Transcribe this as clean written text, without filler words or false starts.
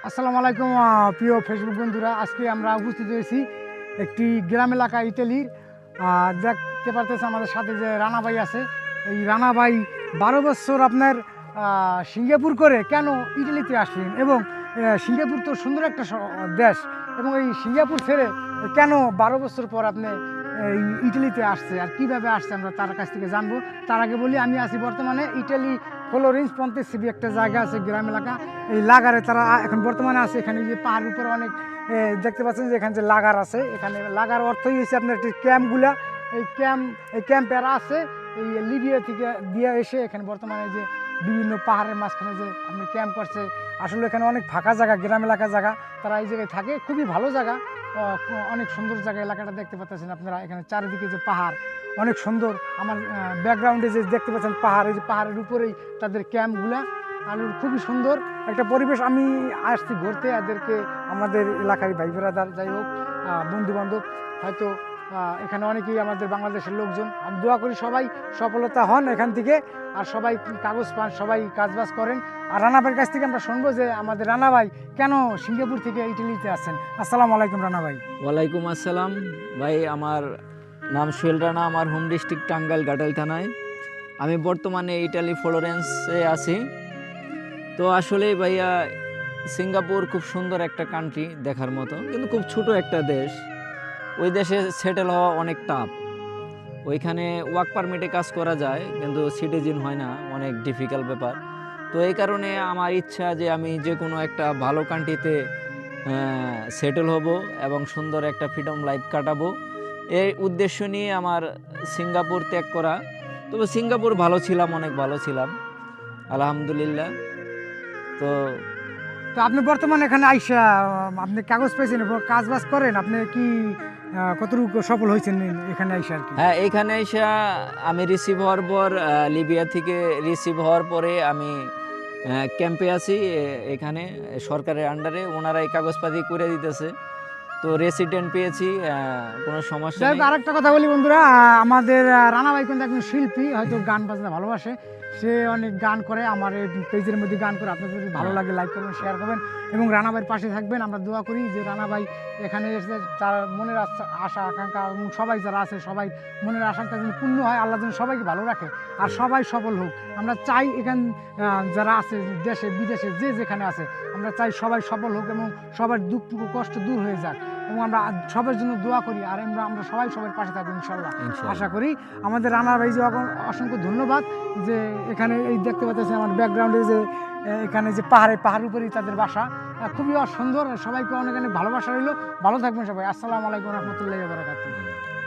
আসসালামু আলাইকুম প্রিয় ফেসবুক বন্ধুরা, আজকে আমরা উপস্থিত হয়েছি একটি গ্রাম এলাকা ইটালির। দেখতে পারতেছে আমাদের সাথে যে রানা ভাই আছে। এই রানা ভাই 12 বছর আপনার সিঙ্গাপুর করে কেন ইটালিতে আসলেন, এবং সিঙ্গাপুর তো সুন্দর একটা দেশ, এবং এই সিঙ্গাপুর ছেড়ে কেন 12 বছর পর আপনি এই ইটালিতে আসছে আর কিভাবে আসছে আমরা তার কাছ থেকে জানবো। তার আগে বলি, আমি আছি বর্তমানে ইটালি ফ্লোরেন্স পন্তেসিবি একটা জায়গা আছে গ্রাম এলাকা, এই লাগারে তারা এখন বর্তমানে আছে। এখানে যে পাহাড়ের উপরে অনেক দেখতে পাচ্ছেন যে এখানে যে লাগার আছে, এখানে লাগার অর্থই হচ্ছে আপনার একটি ক্যাম্পগুলা। এই ক্যাম্পেরা আছে এই লিবিয়া থেকে দিয়ে এসে এখানে বর্তমানে যে বিভিন্ন পাহাড়ের মাঝখানে যে আপনার ক্যাম্প করছে। আসলে এখানে অনেক ফাঁকা জায়গা, গ্রাম এলাকা জায়গা, তারা এই জায়গায় থাকে, খুবই ভালো জায়গা, অনেক সুন্দর জায়গা। এলাকাটা দেখতে পাচ্ছেন আপনারা, এখানে চারিদিকে যে পাহাড় অনেক সুন্দর। আমার ব্যাকগ্রাউন্ডে যে দেখতে পাচ্ছেন পাহাড়, এই যে পাহাড়ের উপরেই তাদের ক্যাম্পগুলা, আর খুবই সুন্দর একটা পরিবেশ। আমি আসছি ঘুরতে, এদেরকে আমাদের এলাকার ভাই বেড়াদার, যাই হোক বন্ধু বান্ধব, হয়তো এখানে অনেকেই আমাদের বাংলাদেশের লোকজন। আমি দোয়া করি সবাই সফলতা হন এখান থেকে, আর সবাই কাগজ পান, সবাই কাজবাজ করেন। আর রানা ভাইয়ের কাছ থেকে আমরা শুনবো যে আমাদের রানা ভাই কেন সিঙ্গাপুর থেকে ইটালিতে আসছেন। আসসালামু আলাইকুম রানা ভাই। ওয়ালাইকুম আসসালাম ভাই, আমার নাম সোহেল রানা, আমার হোম ডিস্ট্রিক্ট টাঙ্গাইল ঘাটাইল থানায়। আমি বর্তমানে ইটালি ফ্লোরেন্সে আছি। তো আসলে ভাইয়া, সিঙ্গাপুর খুব সুন্দর একটা কান্ট্রি, দেখার মতো, কিন্তু খুব ছোট একটা দেশ। ওই দেশে সেটেল হওয়া অনেক টাফ। ওইখানে ওয়ার্ক পারমিটে কাজ করা যায়, কিন্তু সিটিজেন হয় না, অনেক ডিফিকাল্ট ব্যাপার। তো এই কারণে আমার ইচ্ছা যে আমি যে কোনো একটা ভালো কান্ট্রিতে সেটেল হব এবং সুন্দর একটা ফ্রিডম লাইফ কাটাবো, এই উদ্দেশ্য নিয়ে আমার সিঙ্গাপুর ত্যাগ করা। তবে সিঙ্গাপুর ভালো ছিলাম, অনেক ভালো ছিলাম, আলহামদুলিল্লাহ। তো তো আপনি বর্তমানে এখানে আইসা আপনি কাগজ পেয়েছেন এবং কাজ বাজ করেন, আপনি কি কতটুকু সফল হয়েছেন এখানে আইসা আর কি? হ্যাঁ, এইখানে এসে আমি রিসিভ হওয়ার পর, লিবিয়া থেকে রিসিভ হওয়ার পরে আমি ক্যাম্পে আছি। এখানে সরকারের আন্ডারে ওনারাই কাগজপাতি করে দিতেছে, তো রেসিডেন্ট পেয়েছি, কোনো সমস্যা নেই। আরেকটা কথা বলি বন্ধুরা, আমাদের রানা ভাই কিন্তু একজন শিল্পী, হয়তো গান বাজনা ভালোবাসে, সে অনেক গান করে, আমার এই পেজের মধ্যে গান করে। আপনাদের যদি ভালো লাগে লাইক করবেন, শেয়ার করবেন, এবং রানা ভাইয়ের পাশে থাকবেন। আমরা দোয়া করি যে রানা ভাই এখানে এসে তার মনের আশা আকাঙ্ক্ষা, এবং সবাই যারা আছে সবাই মনের আকাঙ্ক্ষা যেন পূর্ণ হয়, আল্লাহ যেন সবাইকে ভালো রাখে আর সবাই সফল হোক। আমরা চাই এখান যারা আছে দেশে বিদেশে যে যেখানে আছে, আমরা চাই সবাই সফল হোক এবং সবার দুঃখ কষ্ট দূর হয়ে যাক, এবং আমরা সবার জন্য দোয়া করি। আর আমরা সবাই সবার পাশে থাকবো ইনশাল্লাহ, আশা করি। আমাদের রানা ভাই যে অসংখ্য ধন্যবাদ যে এখানে এই দেখতে পাচ্ছেন আমার ব্যাকগ্রাউন্ডে যে এখানে যে পাহাড়ের উপরেই তাদের বাসা, খুবই সুন্দর। সবাইকে অনেক অনেক ভালোবাসা রইল। ভালো থাকবেন সবাই। আসসালামু আলাইকুম রহমতুল্লাহি ওয়া বারাকাতুহু।